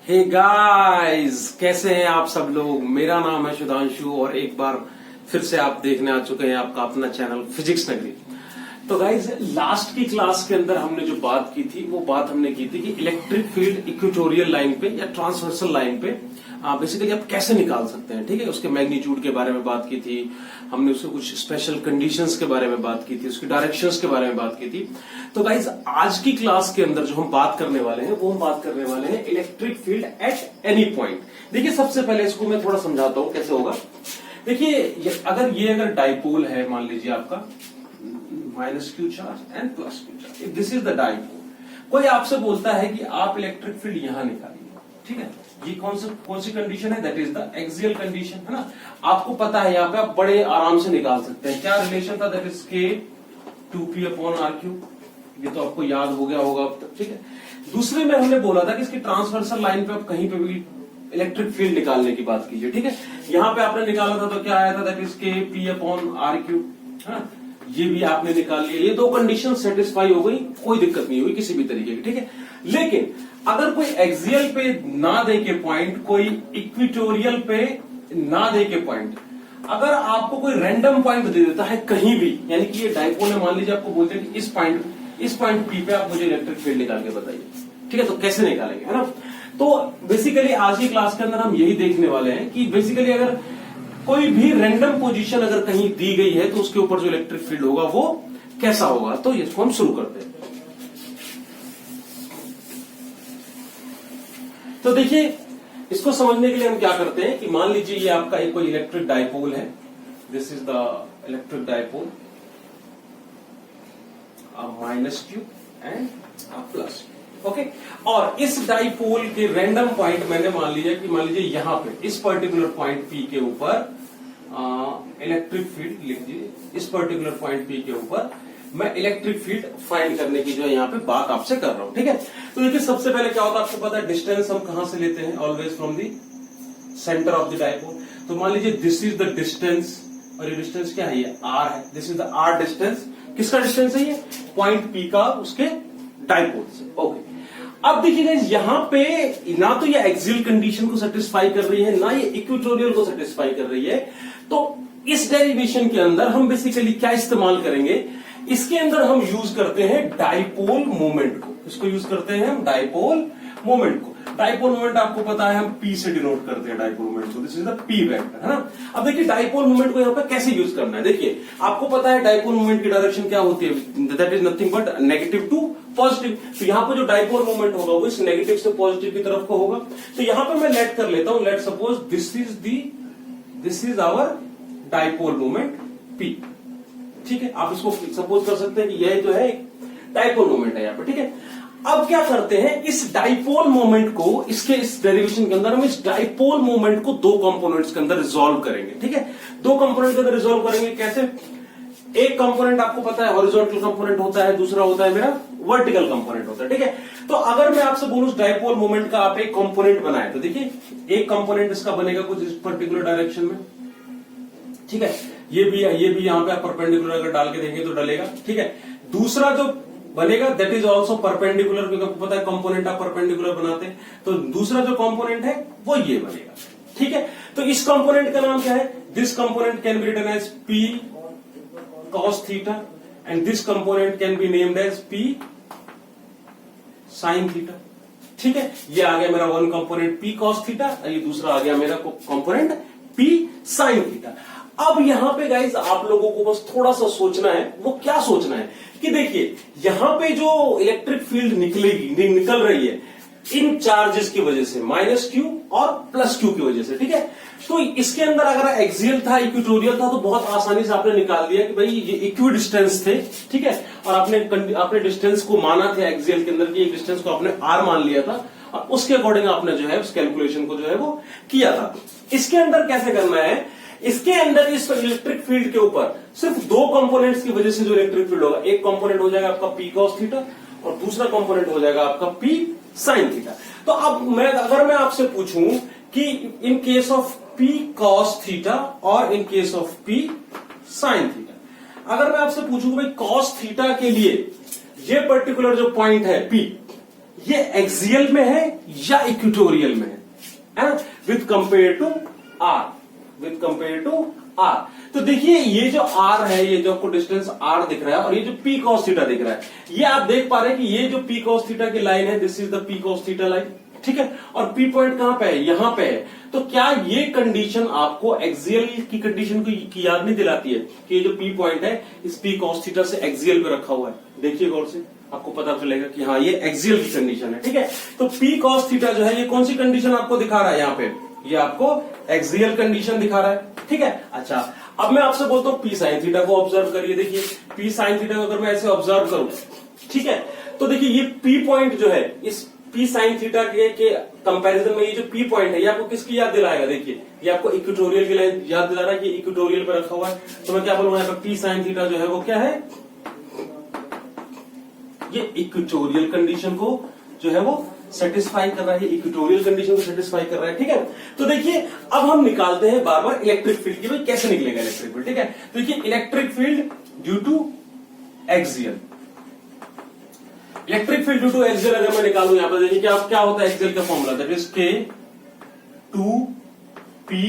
Hey guys, कैसे हैं आप सब लोग। मेरा नाम है सुधांशु और एक बार फिर से आप देखने आ चुके हैं आपका अपना चैनल फिजिक्स नगरी। तो गाइस, लास्ट की क्लास के अंदर हमने जो बात की थी वो बात हमने की थी कि इलेक्ट्रिक फील्ड इक्वेटोरियल लाइन पे या ट्रांसवर्सल लाइन पे बेसिकली आप कैसे निकाल सकते हैं। ठीक है, उसके मैग्नीट्यूड के बारे में बात की थी हमने, उसके कुछ स्पेशल कंडीशंस के बारे में बात की थी, उसकी डायरेक्शंस के बारे में बात की थी। तो गाइज, आज की क्लास के अंदर जो हम बात करने वाले हैं वो हम बात करने वाले हैं electric field at any point. देखिए, सबसे पहले इसको मैं थोड़ा समझाता हूं कैसे होगा। देखिए, अगर डाइपोल है, मान लीजिए आपका minus Q charge and plus Q charge, if this is the dipole, कोई आपसे बोलता है कि आप इलेक्ट्रिक फील्ड यहां निकालिए। ठीक है, ये कौन सी कंडीशन है, that is the axial condition, है ना। आपको पता है यहाँ पे आप बड़े आराम से निकाल सकते हैं। क्या रिलेशन था, that is k 2p upon are cube. ये तो आपको याद हो गया होगा अब तक। ठीक है, दूसरे में हमने बोला था कि इसकी ट्रांसवर्सल लाइन पे आप कहीं पे भी इलेक्ट्रिक फील्ड निकालने की बात कीजिए। ठीक है, यहाँ पे आपने निकाला था तो क्या आया था, दैट इज के p अपॉन आर क्यूब, है ना। ये भी आपने निकाल लिया, ये दो कंडीशन सेटिस्फाई हो गई, कोई दिक्कत नहीं हुई किसी भी तरीके की। ठीक है, लेकिन अगर कोई एक्सियल पे ना दे के पॉइंट, कोई इक्विटोरियल पे ना दे के पॉइंट, अगर आपको कोई रैंडम पॉइंट दे देता है कहीं भी, यानी कि ये डाइपोल है, मान लीजिए आपको बोलते हैं कि इस पॉइंट पी पे आप मुझे इलेक्ट्रिक फील्ड निकाल के बताइए। ठीक है, तो कैसे निकालेंगे, है ना। तो बेसिकली आज की क्लास के अंदर हम यही देखने वाले हैं कि बेसिकली अगर कोई भी रैंडम पोजीशन अगर कहीं दी गई है तो उसके ऊपर जो इलेक्ट्रिक फील्ड होगा वो कैसा होगा। तो इसको हम शुरू करते हैं। तो देखिए, इसको समझने के लिए हम क्या करते हैं कि मान लीजिए ये आपका एक कोई इलेक्ट्रिक डाइपोल है, this is the electric dipole, minus Q and plus. Okay, और इस डाइपोल के रैंडम पॉइंट मैंने मान लीजिए यहां पे इस पर्टिकुलर पॉइंट पी के ऊपर इलेक्ट्रिक फील्ड लिख दीजिए। इस पर्टिकुलर पॉइंट पी के ऊपर मैं इलेक्ट्रिक फील्ड फाइंड करने की जो है यहाँ पे बात आपसे कर रहा हूं। ठीक है, तो देखिए सबसे पहले क्या होता है, आपको पता है डिस्टेंस हम कहां से लेते हैं, always from the centre of the dipole. तो मान लीजिए दिस इज द डिस्टेंस, और ये डिस्टेंस क्या है, ये आर है। This is the r distance. किसका डिस्टेंस है, ये पॉइंट पी का उसके डाइपोल से। ओके, अब देखिए यहां पे ना तो ये एक्सियल कंडीशन को सेटिस्फाई कर रही है, ना ये इक्वेटोरियल को सेटिस्फाई कर रही है। तो इस डेरिवेशन के अंदर हम बेसिकली क्या इस्तेमाल करेंगे, इसके अंदर हम यूज करते हैं डाइपोल मोमेंट को। इसको यूज करते हैं हम डाइपोल मोमेंट को। डाइपोल मोमेंट आपको पता है हम P से डिनोट करते हैं डाइपोल मोमेंट को, this is the P vector, है ना। अब देखिए डाइपोल मोमेंट को यहाँ पे कैसे यूज करना है। देखिए आपको पता है डाइपोल मोमेंट की डायरेक्शन क्या होती है, that is nothing but negative to positive. तो यहाँ पे जो डाइपोल मोमेंट होगा वो इस नेगेटिव से पॉजिटिव की तरफ को होगा। तो यहाँ पे मैं लेट कर लेता हूं, let suppose this is our dipole moment P। ठीक है, आप इसको सपोज कर सकते हैं कि यह जो है डाइपोल मोमेंट है यहाँ पे। ठीक है, अब क्या करते हैं, इस डाइपोल मोमेंट को इस डेरिवेशन के अंदर हम इस डाइपोल मोमेंट को दो कंपोनेंट्स के अंदर रिजॉल्व करेंगे। ठीक है, दो कंपोनेंट के अंदर रिजॉल्व करेंगे कैसे। एक कंपोनेंट आपको पता है हॉरिजॉन्टल कंपोनेंट होता है, दूसरा होता है मेरा वर्टिकल कंपोनेंट होता है। ठीक है, तो अगर मैं आपसे बोलूं डाइपोल मोमेंट का आप एक कंपोनेंट बनाए, तो देखिए एक कंपोनेंट इसका बनेगा कुछ इस पर्टिकुलर डायरेक्शन में। ठीक है, ये भी यहां पे आप परपेंडिकुलर अगर डाल के देंगे तो डलेगा। ठीक है, दूसरा जो बनेगा दैट इज ऑल्सो परपेंडिकुलर, क्योंकि आपको पता है कंपोनेंट आप परपेंडिकुलर बनाते हैं। तो दूसरा जो कंपोनेंट है वो ये बनेगा। ठीक है, तो इस कंपोनेंट का नाम क्या है, this component can be written as P cos theta and this component can be named as P sin theta. ठीक है, ये आ गया मेरा one component P cos theta, ये दूसरा आ गया मेरा कंपोनेंट P sin थीटा। अब यहां पे गाइज आप लोगों को बस थोड़ा सा सोचना है, वो क्या सोचना है कि देखिए यहां पे जो इलेक्ट्रिक फील्ड निकल रही है इन चार्जेस की वजह से, माइनस क्यू और प्लस क्यू की वजह से। ठीक है, तो इसके अंदर अगर एक्सियल था, इक्वेटोरियल था, तो बहुत आसानी से आपने निकाल दिया कि भाई ये इक्वी डिस्टेंस थे। ठीक है, और आपने डिस्टेंस को माना था एक्सियल के अंदर की, एक डिस्टेंस को आपने आर मान लिया था और उसके अकॉर्डिंग आपने जो है उस कैलकुलेशन को जो है वो किया था। इसके अंदर कैसे करना है, इसके अंदर इस इलेक्ट्रिक फील्ड के ऊपर सिर्फ दो कंपोनेंट्स की वजह से जो इलेक्ट्रिक फील्ड होगा, एक कंपोनेंट हो जाएगा आपका P cos थीटा और दूसरा कंपोनेंट हो जाएगा आपका P sin थीटा। तो अब अगर मैं आपसे पूछूं कि in case of P cos theta और in case of P sin theta, अगर मैं आपसे पूछूं भाई cos थीटा के लिए ये पर्टिकुलर जो पॉइंट है P, ये एक्सियल में है या इक्वेटोरियल में है with compare to r, with compare to r. तो देखिए ये जो आर है, ये जो आपको डिस्टेंस आर दिख रहा है और ये जो पी कॉस थीटा दिख रहा है, ये आप देख पा रहे हैं कि ये जो पी कॉस थीटा की लाइन है, this is the P cos theta line, ठीक है। और पी पॉइंट कहां पे है, यहां पे है। तो क्या ये कंडीशन आपको एक्सियल की कंडीशन की याद नहीं दिलाती है कि ये जो पी पॉइंट है इस पी कॉस थीटा से एक्सियल पे रखा हुआ है? देखिए गौर से, आपको पता चलेगा कि हाँ ये एक्सियल की कंडीशन है, ठीक है। तो पी कॉस थीटा जो है ये कौन सी कंडीशन आपको दिखा रहा है यहाँ पे, ये आपको एक्सियल कंडीशन दिखा रहा है, ठीक है। अच्छा, अब मैं आपसे बोलता हूं पी साइन थीटा को ऑब्जर्व करिए। देखिए पी साइन थीटा को अगर मैं ऐसे ऑब्जर्व करूं, ठीक है, तो देखिए ये पी पॉइंट जो है इस पी साइन थीटा के कंपैरिजन में ये जो पी पॉइंट है ये आपको किसकी याद दिलाएगा? देखिए ये आपको इक्वेटोरियल की लाइन याद दिला रहा है कि इक्वेटोरियल पे रखा हुआ है। तो मैं क्या बोलूंगा यहाँ पे, पी साइन थीटा जो है वो क्या है, ये इक्वेटोरियल कंडीशन को जो है वो सेटिस्फाई कर रहा है, इक्वेटोरियल कंडीशन को सेटिस्फाई कर रहा है, ठीक है। तो देखिए अब हम निकालते हैं बार बार इलेक्ट्रिक फील्ड की, भाई कैसे निकलेगा इलेक्ट्रिक फील्ड, ठीक है। तो देखिए electric field due to axial, electric field due to axial अगर मैं निकालूं यहां पर, देखिए क्या होता है एक्सियल का formula, that is k 2p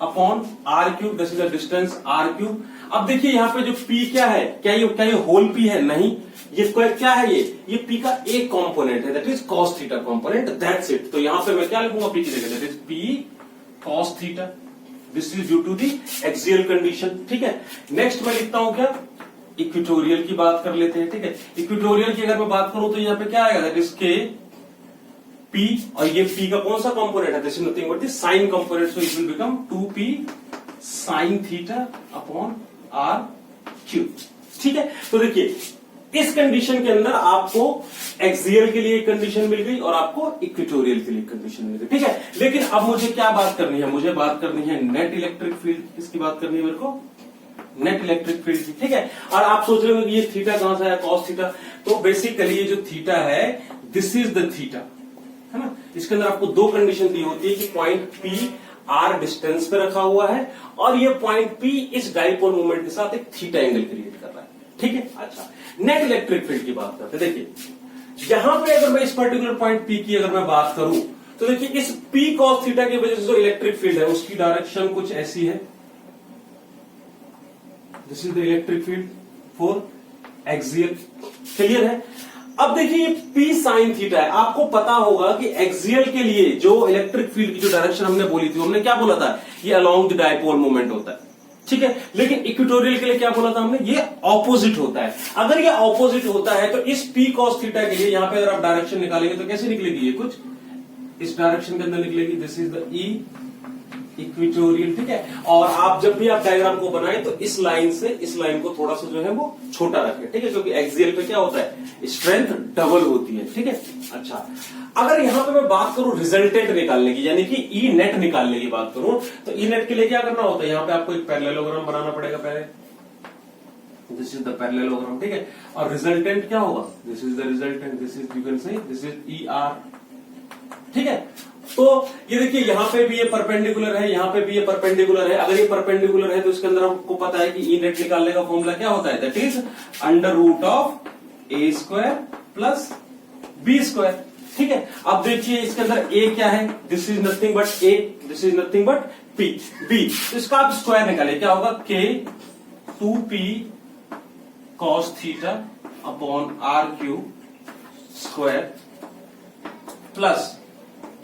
upon are cube, this is the distance r cube. अब देखिए यहाँ पे जो p क्या है, क्या ये होल p है? नहीं, ये क्या है, ये p का एक कंपोनेंट है, that is cos theta component, that's it. तो यहां पे मैं क्या लिखूंगा p की जगह, that is p cos theta, this is due to the axial condition, ठीक है। नेक्स्ट मैं लिखता हूं क्या, इक्वेटोरियल की बात कर लेते हैं, ठीक है। इक्वेटोरियल की अगर मैं बात करूं तो यहाँ पे क्या आएगा, दैट इज के p, और ये p का कौन सा कंपोनेंट है, this is nothing but the sine component, so it will become 2p sine theta upon are cube, ठीक है। तो देखिए इस कंडीशन के अंदर आपको एक्सियल के लिए कंडीशन मिल गई और आपको इक्वेटोरियल के लिए कंडीशन मिल गई, ठीक है। लेकिन अब मुझे क्या बात करनी है, मुझे बात करनी है नेट इलेक्ट्रिक फील्ड, किसकी बात करनी है मेरे को, नेट इलेक्ट्रिक फील्ड की, ठीक है। और आप सोच रहे हो कि ये थीटा कहां से आया, कॉस थीटा। तो बेसिकली ये जो थीटा है दिस इज द थीटा, है ना। इसके अंदर आपको दो कंडीशन दी होती है कि पॉइंट पी आर डिस्टेंस पे रखा हुआ है और ये पॉइंट पी इस डाइपोल मोमेंट के साथ एक थीटा एंगल क्रिएट कर रहा है, ठीक है। अच्छा, नेट इलेक्ट्रिक फील्ड की बात करते हैं। देखिए यहां पे अगर मैं इस पर्टिकुलर पॉइंट पी की अगर मैं बात करूं तो देखिए इस पी कॉस थीटा की वजह से जो इलेक्ट्रिक फील्ड है उसकी डायरेक्शन कुछ ऐसी है, this is the electric field for axial, clear है। अब देखिए ये P साइन थीटा है, आपको पता होगा कि एक्सियल के लिए जो इलेक्ट्रिक फील्ड की जो डायरेक्शन हमने बोली थी, हमने क्या बोला था, ये अलोंग द डाइपोल मोमेंट होता है, ठीक है। लेकिन इक्वेटोरियल के लिए क्या बोला था हमने, ये ऑपोजिट होता है। अगर ये ऑपोजिट होता है तो इस P cos थीटा के लिए यहां पे अगर आप डायरेक्शन निकालेंगे तो कैसे निकलेगी, ये कुछ इस डायरेक्शन के अंदर निकलेगी, this is the E equatorial, ठीक है। और आप जब भी आप डायग्राम को बनाएं तो इस लाइन से इस लाइन को थोड़ा सा जो है वो छोटा रखें, ठीक है, क्योंकि एक्सियल पे क्या होता है, स्ट्रेंथ डबल होती है, ठीक है। अच्छा, अगर यहां पे मैं बात करूं रिजल्टेंट निकालने की, यानी कि ई नेट निकालने की बात करूं, तो ई नेट के लिए क्या करना होता है, यहां पे आपको एक पैरेललोग्राम बनाना पड़ेगा पहले, दिस इज द पैरेललोग्राम, ठीक है। और रिजल्टेंट क्या होगा, this is the resultant, this is you can say this is E R, ठीक है। तो ये देखिए यहां पे भी ये परपेंडिकुलर है, यहां पे भी ये परपेंडिकुलर है। अगर ये परपेंडिकुलर है तो इसके अंदर हमको पता है कि ई नेट निकालने का फॉर्मूला क्या होता है, that is under root of a square plus b square, ठीक है। अब देखिए इसके अंदर ए क्या है, this is nothing but a, this is nothing but p, b, तो इसका आप स्क्वायर निकाले, क्या होगा, K 2p cos theta upon are cube square plus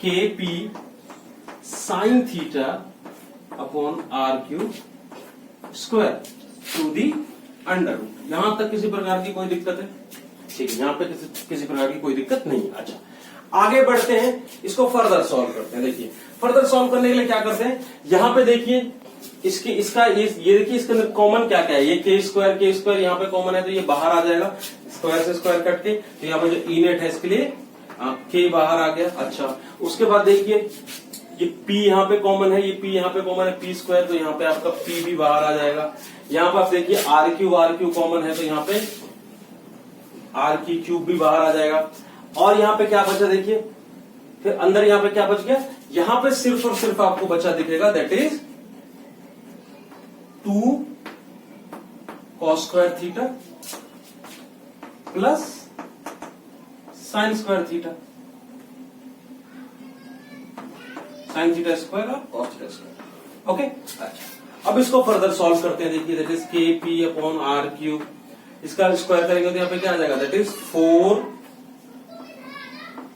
K P sine theta upon are cube square to the under root. यहां तक किसी प्रकार की कोई दिक्कत है, ठीक है, यहां पे किसी प्रकार की कोई दिक्कत नहीं। अच्छा, आगे बढ़ते हैं, इसको फर्दर सॉल्व करते हैं। देखिए फर्दर सॉल्व करने के लिए क्या करते हैं, यहां पे देखिए इसका ये देखिए इसके अंदर कॉमन क्या क्या है, ये के स्क्वायर यहाँ पे कॉमन है तो ये बाहर आ जाएगा, स्क्वायर से स्क्वायर कट के, तो यहाँ पे जो ई नेट है इसके लिए के बाहर आ गया। अच्छा, उसके बाद देखिए ये P यहाँ पे कॉमन है, ये P यहाँ पे कॉमन है, P स्क्वायर, तो यहाँ पे आपका P भी बाहर आ जाएगा। यहाँ पे आप देखिए आर क्यू कॉमन है तो यहाँ पे आर की क्यूब भी बाहर आ जाएगा। और यहाँ पे क्या बचा देखिए, फिर अंदर यहाँ पे क्या बच गया, यहाँ पे सिर्फ और सिर्फ आपको बचा दिखेगा, that is 2 cos square theta plus sine square theta, sine theta square और कॉस थीटा स्क्वायर। ओके, अच्छा अब इसको फर्दर सॉल्व करते हैं। देखिए that is k P upon are cube, इसका स्क्वायर करेंगे तो यहाँ पे क्या आ जाएगा, that is 4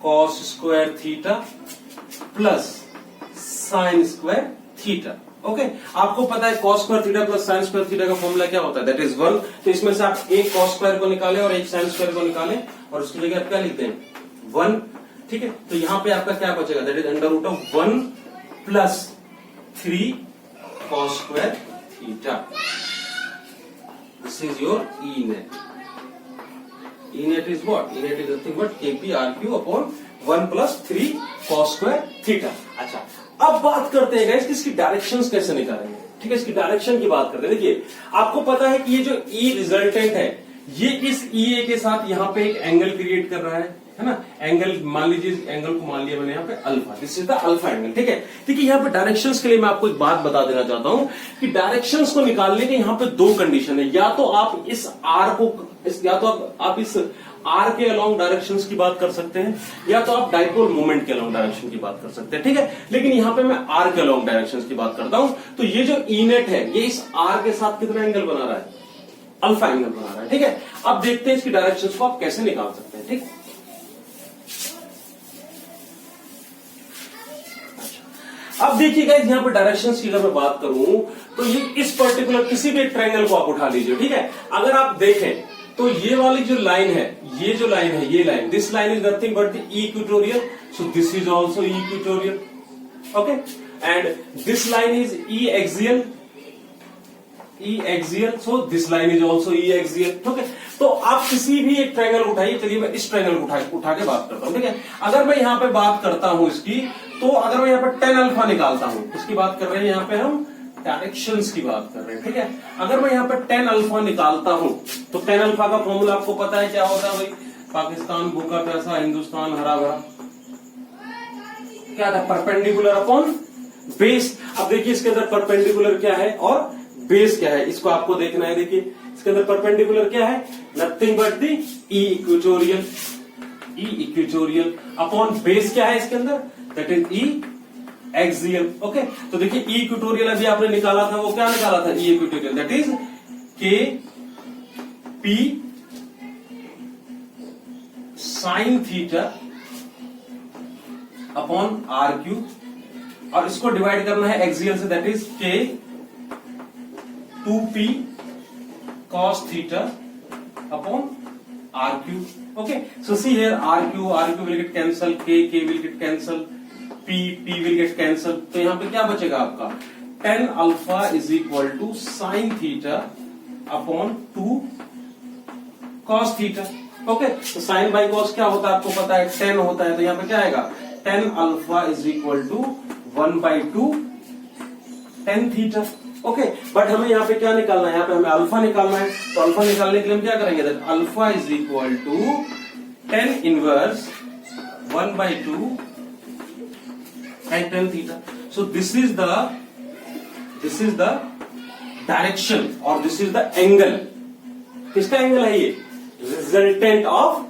cos square theta plus sine square theta. Okay, आपको पता है cos square theta plus sine square theta का फॉर्मूला क्या होता है, दैट इज 1। तो इसमें से आप एक कॉस स्क्वायर को निकालें और एक साइन स्क्वायर को निकालें और उसकी जगह आप क्या लिखते हैं, 1। ठीक है, तो यहां पे आपका क्या बचेगा, that is under root of 1 प्लस 3 cos square theta. This is your e net. E net is what, e net is nothing but kp r q upon 1 प्लस 3 कॉस स्क्वायर थीटा। अच्छा, अब बात करते हैं गाइस कि इसकी डायरेक्शंस कैसे निकालेंगे। ठीक है, इसकी डायरेक्शन की बात करते हैं। देखिए आपको पता है कि ये जो ई रिजल्टेंट है ये इस ई ए के साथ यहाँ पे एक एंगल क्रिएट कर रहा है ना, एंगल मान लीजिए, एंगल को मान लिया मैंने यहाँ पे alpha, this is the alpha angle. ठीक है, देखिए यहाँ पे डायरेक्शंस के लिए मैं आपको एक बात बता देना चाहता हूं कि डायरेक्शंस को निकालने के यहाँ पे 2 कंडीशन है। या तो आप इस आर को या तो आप इस आर के अलोंग डायरेक्शंस की बात कर सकते हैं, या तो आप डाइपोल मोमेंट के अलोंग डायरेक्शन की बात कर सकते हैं। ठीक है, लेकिन यहाँ पे मैं आर के अलोंग डायरेक्शंस की बात करता हूं। तो ये जो ई नेट है ये इस आर के साथ कितना एंगल बना रहा है, अल्फा एंगल बना रहा है। ठीक है, अब देखते हैं इसकी डायरेक्शंस को आप कैसे निकाल सकते हैं। ठीक, अब देखिए गाइस यहाँ पे डायरेक्शंस की अगर मैं बात करूं तो ये इस पर्टिकुलर किसी भी ट्रायंगल को आप उठा लीजिए। ठीक है, अगर आप देखें तो ये वाली जो लाइन है, ये जो लाइन है, ये line, this line is nothing but the equatorial, so this is also equatorial. Okay, and this line is E axial, so this line is also E axial. ठीक है, तो आप किसी भी एक ट्रायंगल उठाइए। चलिए मैं इस ट्रायंगल को उठा के बात करता हूं। ठीक है, अगर मैं यहां पे बात करता हूं इसकी, तो अगर मैं यहाँ पे tan अल्फा निकालता हूं, इसकी बात कर रहे हैं यहाँ पे हम डायरेक्शंस की बात कर रहे हैं। ठीक है, अगर मैं यहाँ पे tan अल्फा निकालता हूं तो tan अल्फा का फॉर्मूला आपको पता है क्या होता है भाई, पाकिस्तान भूखा प्यासा, हिंदुस्तान हरा भरा, क्या था, परपेंडिकुलर अपॉन बेस। अब देखिए इसके अंदर परपेंडिकुलर क्या है और बेस क्या है, इसको आपको देखना है। देखिए इसके अंदर परपेंडिकुलर क्या है, nothing but the E equatorial upon base क्या है इसके अंदर, that is E axial. Okay, तो देखिए ई इक्वेटोरियल अभी आपने निकाला था, वो क्या निकाला था, e equatorial, that is k P sine theta upon are cube, और इसको डिवाइड करना है एक्सियल से, that is k 2p cos theta upon r cube। Okay, so see here r cube will get cancel, k will get cancel, p will get cancel। तो यहां पे क्या बचेगा आपका, tan alpha is equal to sin theta upon 2 cos theta। Okay, तो sign by cos क्या होता है आपको पता है, tan होता है। तो यहां पे क्या आएगा, tan alpha is equal to 1/2 tan theta। Okay, but हमें यहाँ पे क्या निकालना है, यहाँ पे हमें अल्फा निकालना है। तो अल्फा निकालने के लिए हम क्या करेंगे, that alpha is equal to tan inverse 1/2 tan theta. So this is the direction और दिस इज द एंगल। किसका एंगल है ये, रिजल्टेंट ऑफ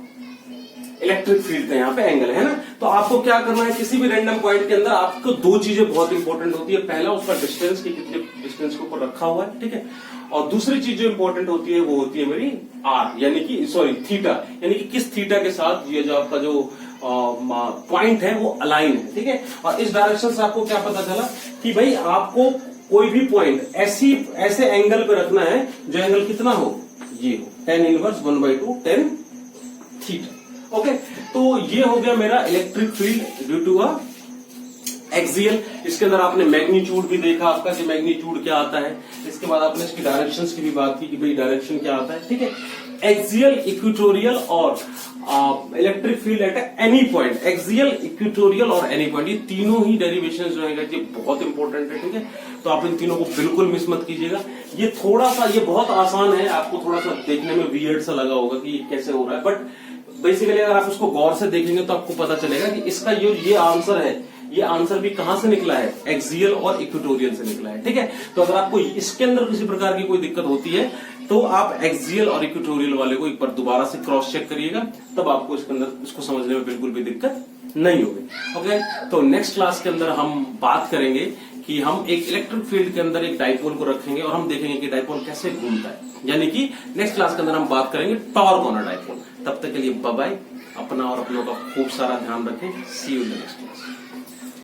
इलेक्ट्रिक फील्ड का यहाँ पे एंगल है ना। तो आपको क्या करना है, किसी भी रैंडम पॉइंट के अंदर आपको 2 चीजें बहुत इंपॉर्टेंट होती है। पहला उसका डिस्टेंस, की कितने डिस्टेंस के ऊपर रखा हुआ है। ठीक है, और दूसरी चीज जो इंपॉर्टेंट होती है वो होती है मेरी आर, यानी कि सॉरी थीटा, यानी कि किस थीटा के साथ ये जो आपका जो पॉइंट है वो अलाइन है। ठीक है, और इस डायरेक्शन से आपको क्या पता चला कि भाई आपको कोई भी पॉइंट ऐसे एंगल पे रखना है जो एंगल कितना हो, ये हो tan inverse 1/2 tan theta. Okay, तो ये हो गया मेरा electric field due to a axial. इसके अंदर आपने मैग्नीट्यूड भी देखा आपका कि मैग्नीट्यूड क्या आता है। इसके बाद आपने इसकी डायरेक्शंस की भी बात की कि भाई डायरेक्शन क्या आता है। ठीक है, एक्सियल, इक्वेटोरियल और electric field at any point, axial, equatorial और एनी पॉइंट, ये तीनों ही डेरिवेशन जो है ये बहुत इंपॉर्टेंट है। ठीक है, तो आप इन तीनों को बिल्कुल मिस मत कीजिएगा। ये थोड़ा सा, ये बहुत आसान है, आपको थोड़ा सा देखने में वियर्ड सा लगा होगा कि ये कैसे हो रहा है, बट बेसिकली अगर आप उसको गौर से देखेंगे तो आपको पता चलेगा कि इसका ये आंसर है, ये आंसर भी कहां से निकला है, एक्सियल और इक्वेटोरियल से निकला है। ठीक है, तो अगर आपको इसके अंदर किसी प्रकार की कोई दिक्कत होती है तो आप एक्सियल और इक्वेटोरियल वाले को एक बार दोबारा से क्रॉस चेक करिएगा, तब आपको इसके अंदर इसको समझने में बिल्कुल भी दिक्कत नहीं होगी। ओके, तो नेक्स्ट क्लास के अंदर हम बात करेंगे कि हम एक इलेक्ट्रिक फील्ड के अंदर एक डाइपोल को रखेंगे और हम देखेंगे कि डाइपोल कैसे घूमता है, यानी कि नेक्स्ट क्लास के अंदर हम बात करेंगे टॉर्क ऑन अ डाइपोल। तब तक के लिए बाय बाय, अपना और अपनों का खूब सारा ध्यान रखें। See you in the next class.